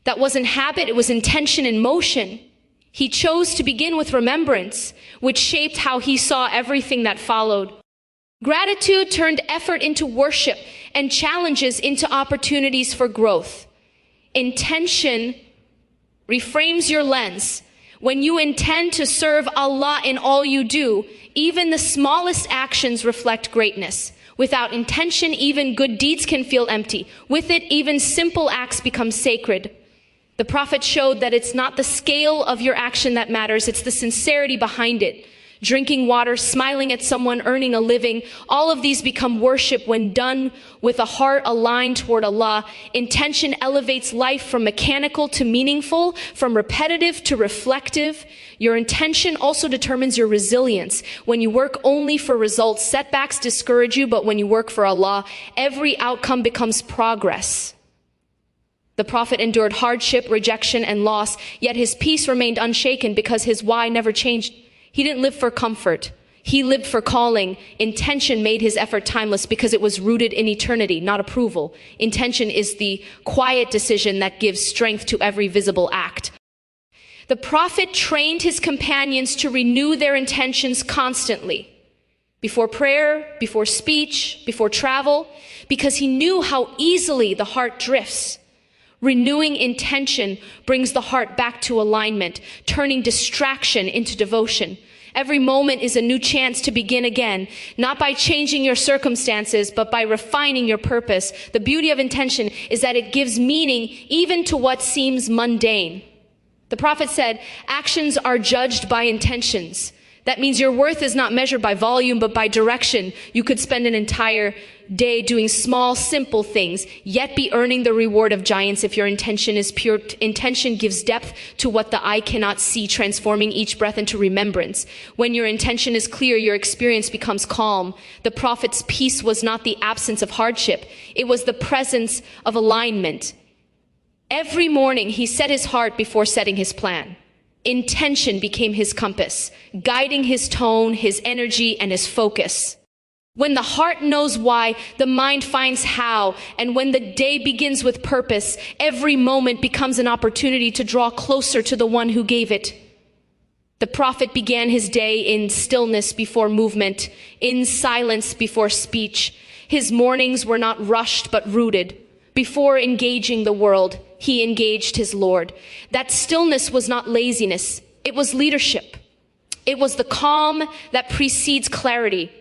That wasn't habit, it was intention in motion. He chose to begin with remembrance, which shaped how he saw everything that followed. Gratitude turned effort into worship and challenges into opportunities for growth. Intention reframes your lens. When you intend to serve Allah in all you do, even the smallest actions reflect greatness. Without intention, even good deeds can feel empty. With it, even simple acts become sacred. The Prophet showed that it's not the scale of your action that matters, it's the sincerity behind it. Drinking water, smiling at someone, earning a living, all of these become worship when done with a heart aligned toward Allah. Intention elevates life from mechanical to meaningful, from repetitive to reflective. Your intention also determines your resilience. When you work only for results, setbacks discourage you, but when you work for Allah, every outcome becomes progress. The Prophet endured hardship, rejection, and loss, yet his peace remained unshaken because his why never changed. He didn't live for comfort. He lived for calling. Intention made his effort timeless because it was rooted in eternity, not approval. Intention is the quiet decision that gives strength to every visible act. The Prophet trained his companions to renew their intentions constantly, before prayer, before speech, before travel, because he knew how easily the heart drifts. Renewing intention brings the heart back to alignment, turning distraction into devotion. Every moment is a new chance to begin again, not by changing your circumstances, but by refining your purpose. The beauty of intention is that it gives meaning even to what seems mundane. The Prophet said, actions are judged by intentions. That means your worth is not measured by volume, but by direction. You could spend an entire day doing small, simple things, yet be earning the reward of giants if your intention is pure. Intention gives depth to what the eye cannot see, transforming each breath into remembrance. When your intention is clear, your experience becomes calm. The Prophet's peace was not the absence of hardship. It was the presence of alignment. Every morning, he set his heart before setting his plan. Intention became his compass, guiding his tone, his energy, and his focus. When the heart knows why, the mind finds how, and when the day begins with purpose, every moment becomes an opportunity to draw closer to the one who gave it. The prophet began his day in stillness before movement, in silence before speech. His mornings were not rushed but rooted. Before engaging the world, he engaged his Lord. That stillness was not laziness, it was leadership. It was the calm that precedes clarity.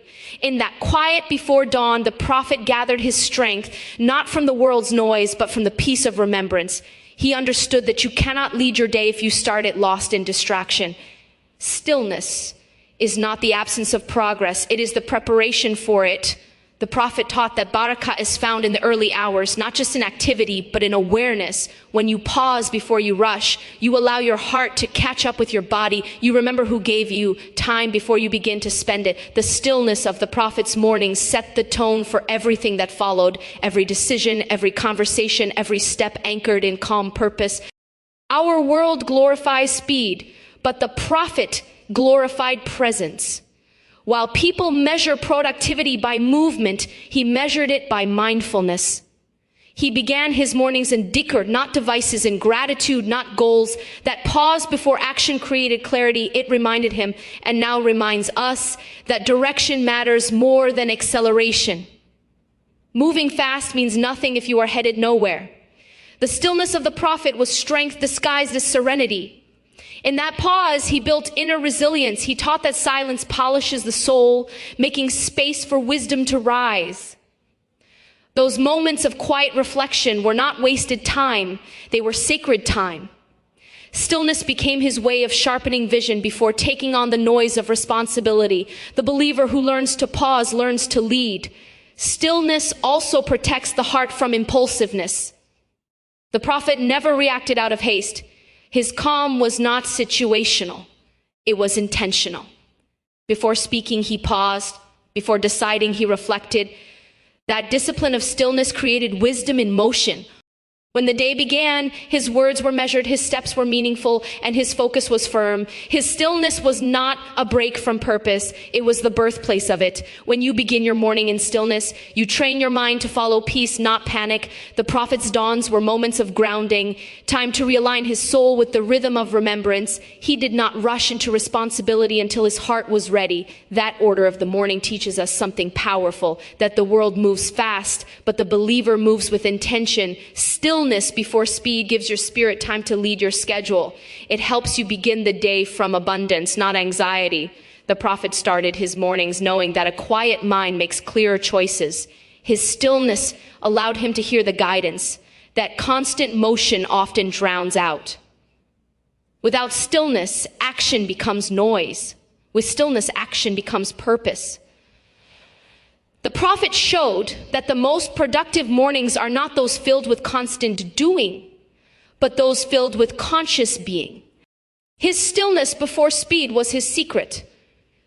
In that quiet before dawn, the prophet gathered his strength, not from the world's noise, but from the peace of remembrance. He understood that you cannot lead your day if you start it lost in distraction. Stillness is not the absence of progress, it is the preparation for it. The prophet taught that barakah is found in the early hours, not just in activity, but in awareness. When you pause before you rush, you allow your heart to catch up with your body. You remember who gave you time before you begin to spend it. The stillness of the prophet's mornings set the tone for everything that followed. Every decision, every conversation, every step anchored in calm purpose. Our world glorifies speed, but the prophet glorified presence. While people measure productivity by movement, he measured it by mindfulness. He began his mornings in dhikr, not devices, in gratitude, not goals. That pause before action created clarity. It reminded him, and now reminds us, that direction matters more than acceleration. Moving fast means nothing if you are headed nowhere. The stillness of the prophet was strength disguised as serenity. In that pause, he built inner resilience. He taught that silence polishes the soul, making space for wisdom to rise. Those moments of quiet reflection were not wasted time. They were sacred time. Stillness became his way of sharpening vision before taking on the noise of responsibility. The believer who learns to pause learns to lead. Stillness also protects the heart from impulsiveness. The prophet never reacted out of haste. His calm was not situational. It was intentional. Before speaking, he paused. Before deciding, he reflected. That discipline of stillness created wisdom in motion. When the day began, his words were measured, his steps were meaningful, and his focus was firm. His stillness was not a break from purpose. It was the birthplace of it. When you begin your morning in stillness, you train your mind to follow peace, not panic. The prophet's dawns were moments of grounding, time to realign his soul with the rhythm of remembrance. He did not rush into responsibility until his heart was ready. That order of the morning teaches us something powerful, that the world moves fast, but the believer moves with intention. Stillness before speed gives your spirit time to lead your schedule. It helps you begin the day from abundance, not anxiety. The prophet started his mornings knowing that a quiet mind makes clearer choices. His stillness allowed him to hear the guidance that constant motion often drowns out. Without stillness, action becomes noise. With stillness, action becomes purpose. The prophet showed that the most productive mornings are not those filled with constant doing, but those filled with conscious being. His stillness before speed was his secret.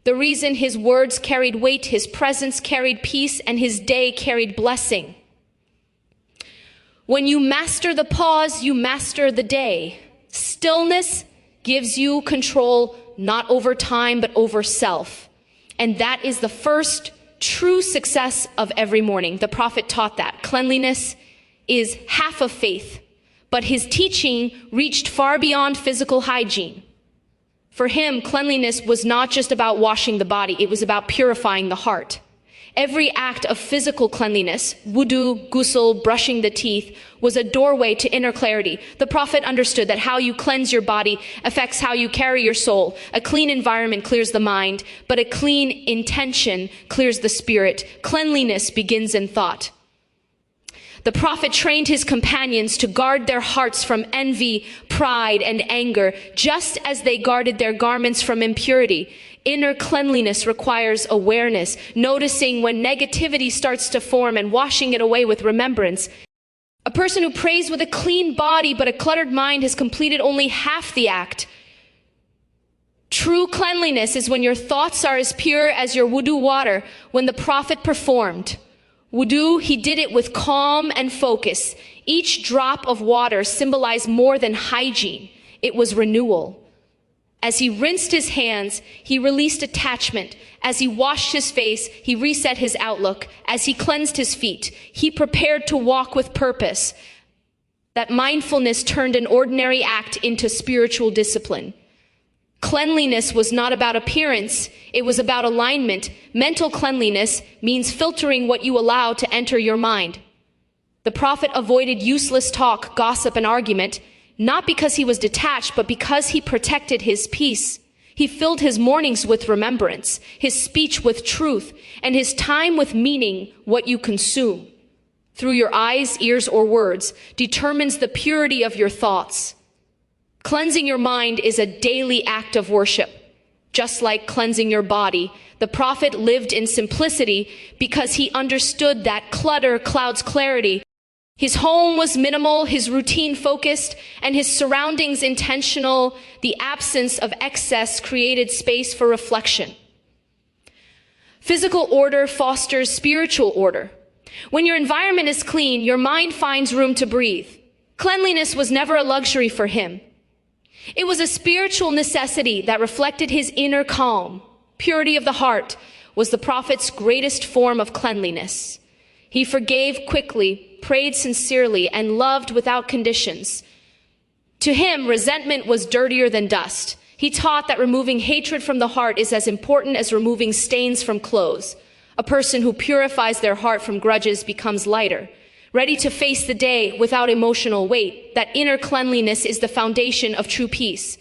The reason his words carried weight, his presence carried peace, and his day carried blessing. When you master the pause, you master the day. Stillness gives you control, not over time, but over self. And that is the first true success of every morning. The prophet taught that cleanliness is half of faith, but his teaching reached far beyond physical hygiene. For him, cleanliness was not just about washing the body, it was about purifying the heart. Every act of physical cleanliness, wudu, ghusl, brushing the teeth, was a doorway to inner clarity. The prophet understood that how you cleanse your body affects how you carry your soul. A clean environment clears the mind, but a clean intention clears the spirit. Cleanliness begins in thought. The prophet trained his companions to guard their hearts from envy, pride, and anger, just as they guarded their garments from impurity. Inner cleanliness requires awareness, noticing when negativity starts to form and washing it away with remembrance. A person who prays with a clean body but a cluttered mind has completed only half the act. True cleanliness is when your thoughts are as pure as your wudu water. When the prophet performed wudu, he did it with calm and focus. Each drop of water symbolized more than hygiene. It was renewal. As he rinsed his hands, he released attachment. As he washed his face, he reset his outlook. As he cleansed his feet, he prepared to walk with purpose. That mindfulness turned an ordinary act into spiritual discipline. Cleanliness was not about appearance, it was about alignment. Mental cleanliness means filtering what you allow to enter your mind. The Prophet avoided useless talk, gossip, and argument, not because he was detached, but because he protected his peace. He filled his mornings with remembrance, his speech with truth, and his time with meaning. What you consume, through your eyes, ears, or words, determines the purity of your thoughts. Cleansing your mind is a daily act of worship, just like cleansing your body. The Prophet lived in simplicity because he understood that clutter clouds clarity. His home was minimal, his routine focused, and his surroundings intentional. The absence of excess created space for reflection. Physical order fosters spiritual order. When your environment is clean, your mind finds room to breathe. Cleanliness was never a luxury for him. It was a spiritual necessity that reflected his inner calm. Purity of the heart was the Prophet's greatest form of cleanliness. He forgave quickly, prayed sincerely, and loved without conditions. To him, resentment was dirtier than dust. He taught that removing hatred from the heart is as important as removing stains from clothes. A person who purifies their heart from grudges becomes lighter, ready to face the day without emotional weight. That inner cleanliness is the foundation of true peace.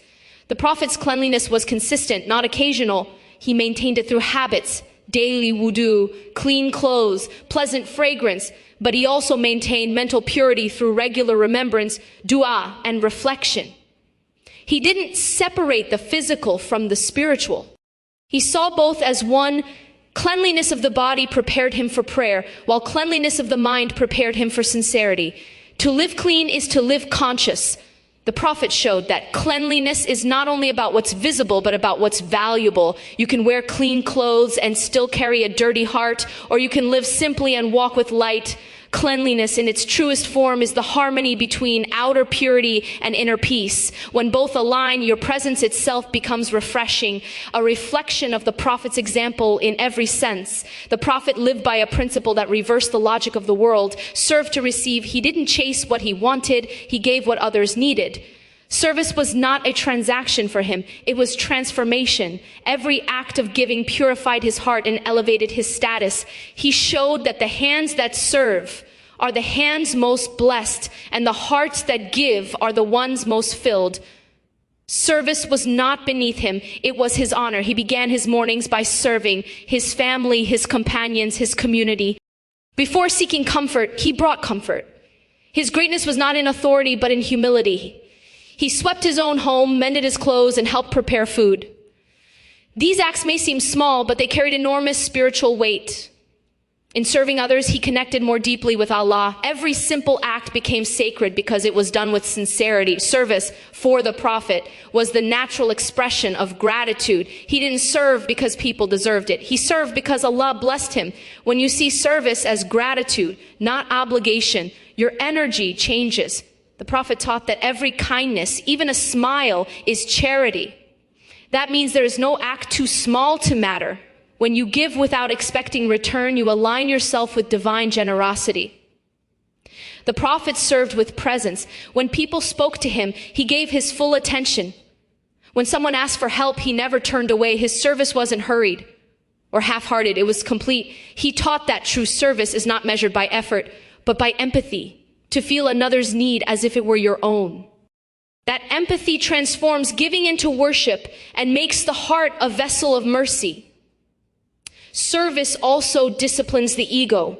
The Prophet's cleanliness was consistent, not occasional. He maintained it through habits, daily wudu, clean clothes, pleasant fragrance, but he also maintained mental purity through regular remembrance, dua, and reflection. He didn't separate the physical from the spiritual. He saw both as one. Cleanliness of the body prepared him for prayer, while cleanliness of the mind prepared him for sincerity. To live clean is to live conscious. The Prophet showed that cleanliness is not only about what's visible, but about what's valuable. You can wear clean clothes and still carry a dirty heart, or you can live simply and walk with light. Cleanliness in its truest form is the harmony between outer purity and inner peace. When both align, your presence itself becomes refreshing, a reflection of the Prophet's example in every sense. The Prophet lived by a principle that reversed the logic of the world. Serve to receive. He didn't chase what he wanted. He gave what others needed. Service was not a transaction for him. It was transformation. Every act of giving purified his heart and elevated his status. He showed that the hands that serve are the hands most blessed, and the hearts that give are the ones most filled. Service was not beneath him. It was his honor. He began his mornings by serving his family, his companions, his community. Before seeking comfort, he brought comfort. His greatness was not in authority, but in humility. He swept his own home, mended his clothes, and helped prepare food. These acts may seem small, but they carried enormous spiritual weight. In serving others, he connected more deeply with Allah. Every simple act became sacred because it was done with sincerity. Service for the Prophet was the natural expression of gratitude. He didn't serve because people deserved it. He served because Allah blessed him. When you see service as gratitude, not obligation, your energy changes. The Prophet taught that every kindness, even a smile, is charity. That means there is no act too small to matter. When you give without expecting return, you align yourself with divine generosity. The Prophet served with presence. When people spoke to him, he gave his full attention. When someone asked for help, he never turned away. His service wasn't hurried or half-hearted. It was complete. He taught that true service is not measured by effort, but by empathy. To feel another's need as if it were your own. That empathy transforms giving into worship and makes the heart a vessel of mercy. Service also disciplines the ego.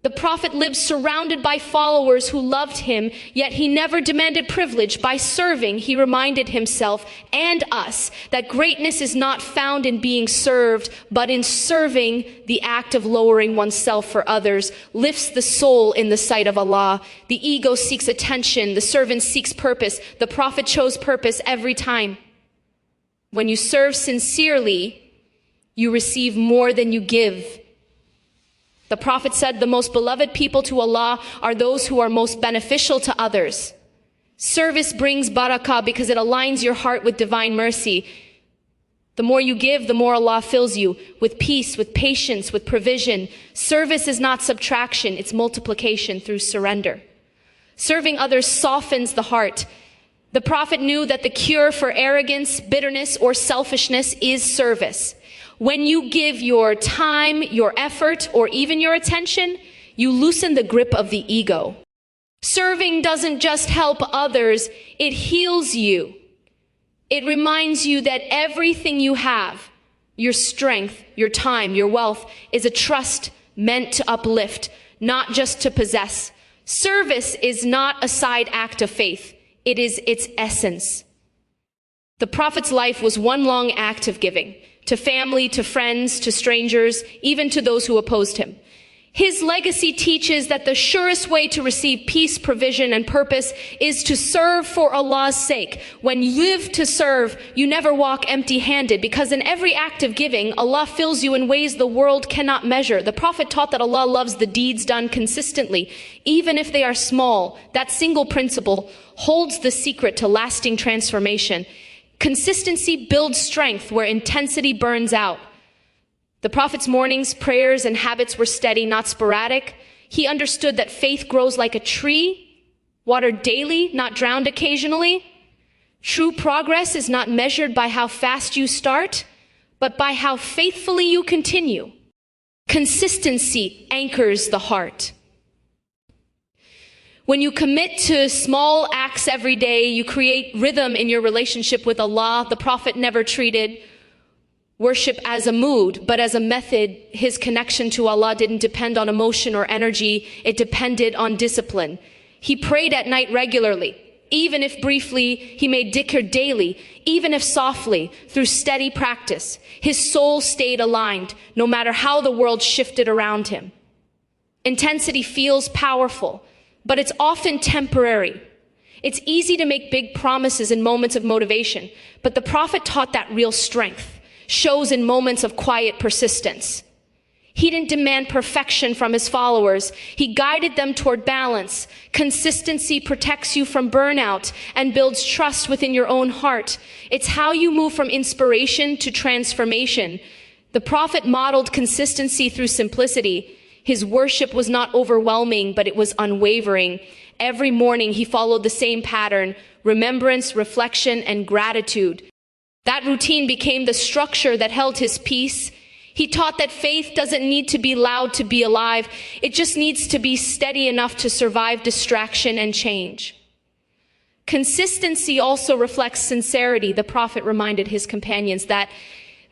The Prophet lived surrounded by followers who loved him, yet he never demanded privilege. By serving, he reminded himself and us that greatness is not found in being served, but in serving. The act of lowering oneself for others lifts the soul in the sight of Allah. The ego seeks attention, the servant seeks purpose. The Prophet chose purpose every time. When you serve sincerely, you receive more than you give. The Prophet said, the most beloved people to Allah are those who are most beneficial to others. Service brings barakah because it aligns your heart with divine mercy. The more you give, the more Allah fills you with peace, with patience, with provision. Service is not subtraction, it's multiplication through surrender. Serving others softens the heart. The Prophet knew that the cure for arrogance, bitterness, or selfishness is service. When you give your time, your effort, or even your attention, you loosen the grip of the ego. Serving doesn't just help others, it heals you. It reminds you that everything you have, your strength, your time, your wealth, is a trust meant to uplift, not just to possess. Service is not a side act of faith. It is its essence. The Prophet's life was one long act of giving, to family, to friends, to strangers, even to those who opposed him. His legacy teaches that the surest way to receive peace, provision, and purpose is to serve for Allah's sake. When you live to serve, you never walk empty-handed, because in every act of giving, Allah fills you in ways the world cannot measure. The Prophet taught that Allah loves the deeds done consistently, even if they are small. That single principle holds the secret to lasting transformation. Consistency builds strength where intensity burns out. The Prophet's mornings, prayers, and habits were steady, not sporadic. He understood that faith grows like a tree, watered daily, not drowned occasionally. True progress is not measured by how fast you start, but by how faithfully you continue. Consistency anchors the heart. When you commit to small acts every day, you create rhythm in your relationship with Allah. The Prophet never treated worship as a mood, but as a method. His connection to Allah didn't depend on emotion or energy. It depended on discipline. He prayed at night regularly. Even if briefly, he made dhikr daily. Even if softly, through steady practice, his soul stayed aligned, no matter how the world shifted around him. Intensity feels powerful, but it's often temporary. It's easy to make big promises in moments of motivation, but the Prophet taught that real strength shows in moments of quiet persistence. He didn't demand perfection from his followers. He guided them toward balance. Consistency protects you from burnout and builds trust within your own heart. It's how you move from inspiration to transformation. The Prophet modeled consistency through simplicity. His worship was not overwhelming, but it was unwavering. Every morning he followed the same pattern: remembrance, reflection, and gratitude. That routine became the structure that held his peace. He taught that faith doesn't need to be loud to be alive. It just needs to be steady enough to survive distraction and change. Consistency also reflects sincerity. The Prophet reminded his companions that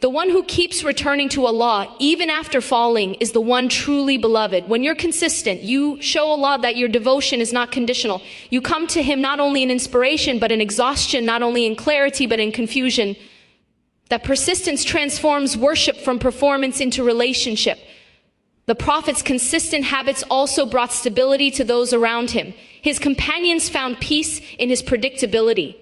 the one who keeps returning to Allah, even after falling, is the one truly beloved. When you're consistent, you show Allah that your devotion is not conditional. You come to Him not only in inspiration, but in exhaustion, not only in clarity, but in confusion. That persistence transforms worship from performance into relationship. The Prophet's consistent habits also brought stability to those around him. His companions found peace in his predictability.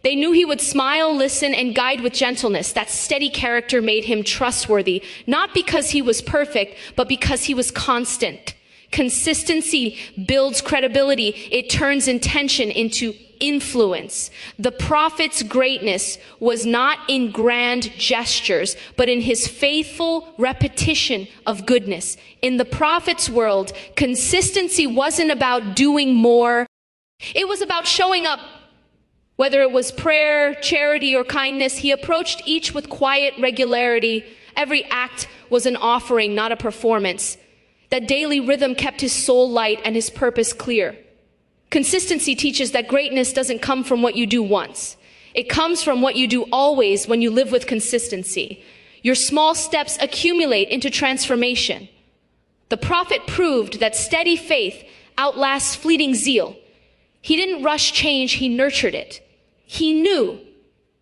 They knew he would smile, listen, and guide with gentleness. That steady character made him trustworthy, not because he was perfect, but because he was constant. Consistency builds credibility. It turns intention into influence. The Prophet's greatness was not in grand gestures, but in his faithful repetition of goodness. In the Prophet's world, consistency wasn't about doing more. It was about showing up. Whether it was prayer, charity, or kindness, he approached each with quiet regularity. Every act was an offering, not a performance. That daily rhythm kept his soul light and his purpose clear. Consistency teaches that greatness doesn't come from what you do once. It comes from what you do always when you live with consistency. Your small steps accumulate into transformation. The Prophet proved that steady faith outlasts fleeting zeal. He didn't rush change, he nurtured it. He knew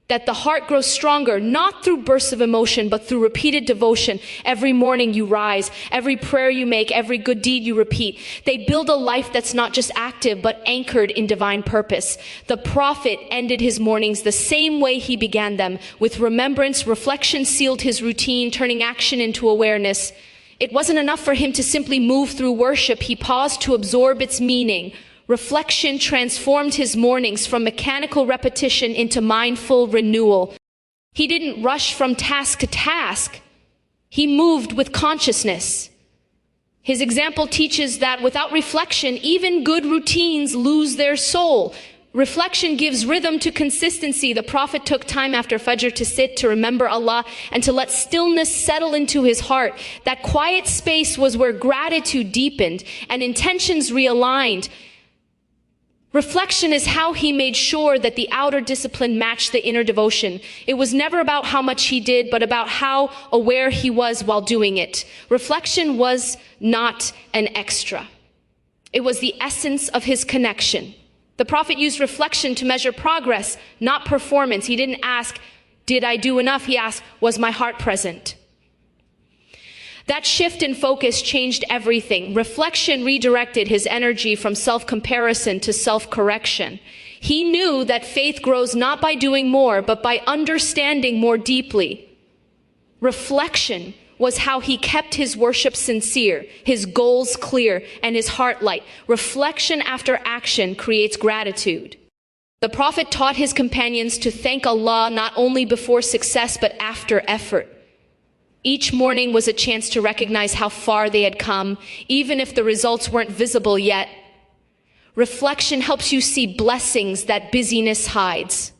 that the heart grows stronger, not through bursts of emotion, but through repeated devotion. Every morning you rise, every prayer you make, every good deed you repeat. They build a life that's not just active, but anchored in divine purpose. The Prophet ended his mornings the same way he began them. With remembrance, reflection sealed his routine, turning action into awareness. It wasn't enough for him to simply move through worship. He paused to absorb its meaning. reflection transformed his mornings from mechanical repetition into mindful renewal. He didn't rush from task to task. He moved with consciousness. His example teaches that without reflection, even good routines lose their soul. Reflection gives rhythm to consistency. The Prophet took time after Fajr to sit, to remember Allah, and to let stillness settle into his heart. That quiet space was where gratitude deepened and intentions realigned. Reflection is how he made sure that the outer discipline matched the inner devotion. It was never about how much he did, but about how aware he was while doing it. Reflection was not an extra. It was the essence of his connection. The Prophet used reflection to measure progress, not performance. He didn't ask, did I do enough? He asked, was my heart present? That shift in focus changed everything. Reflection redirected his energy from self-comparison to self-correction. He knew that faith grows not by doing more, but by understanding more deeply. Reflection was how he kept his worship sincere, his goals clear, and his heart light. Reflection after action creates gratitude. The Prophet taught his companions to thank Allah not only before success, but after effort. Each morning was a chance to recognize how far they had come, even if the results weren't visible yet. Reflection helps you see blessings that busyness hides.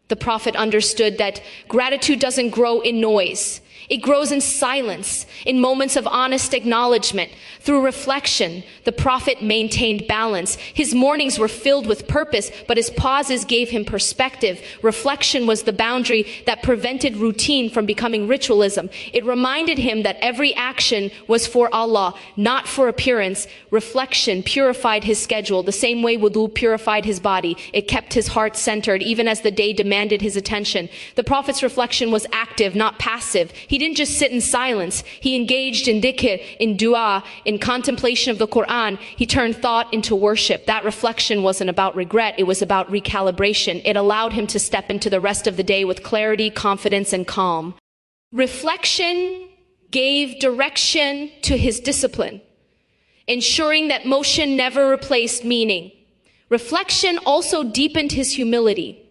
The Prophet understood that gratitude doesn't grow in noise. It grows in silence, in moments of honest acknowledgement. Through reflection, the Prophet maintained balance. His mornings were filled with purpose, but his pauses gave him perspective. Reflection was the boundary that prevented routine from becoming ritualism. It reminded him that every action was for Allah, not for appearance. Reflection purified his schedule, the same way wudu purified his body. It kept his heart centered, even as the day demanded his attention. The Prophet's reflection was active, not passive. He didn't just sit in silence. He engaged in dhikr, in dua, in contemplation of the Quran. He turned thought into worship. That reflection wasn't about regret. It was about recalibration. It allowed him to step into the rest of the day with clarity, confidence, and calm. Reflection gave direction to his discipline, ensuring that motion never replaced meaning. Reflection also deepened his humility.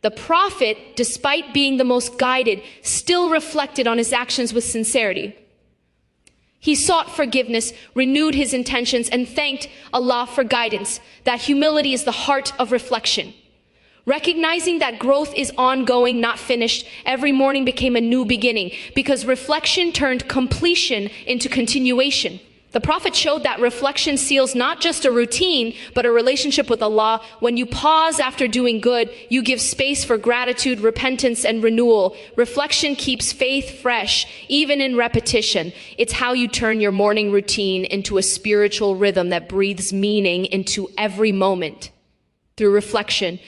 The Prophet, despite being the most guided, still reflected on his actions with sincerity. He sought forgiveness, renewed his intentions, and thanked Allah for guidance. That humility is the heart of reflection. Recognizing that growth is ongoing, not finished, every morning became a new beginning, because reflection turned completion into continuation. The Prophet showed that reflection seals not just a routine, but a relationship with Allah. When you pause after doing good, you give space for gratitude, repentance, and renewal. Reflection keeps faith fresh, even in repetition. It's how you turn your morning routine into a spiritual rhythm that breathes meaning into every moment. Through reflection,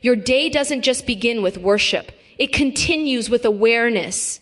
your day doesn't just begin with worship. It continues with awareness.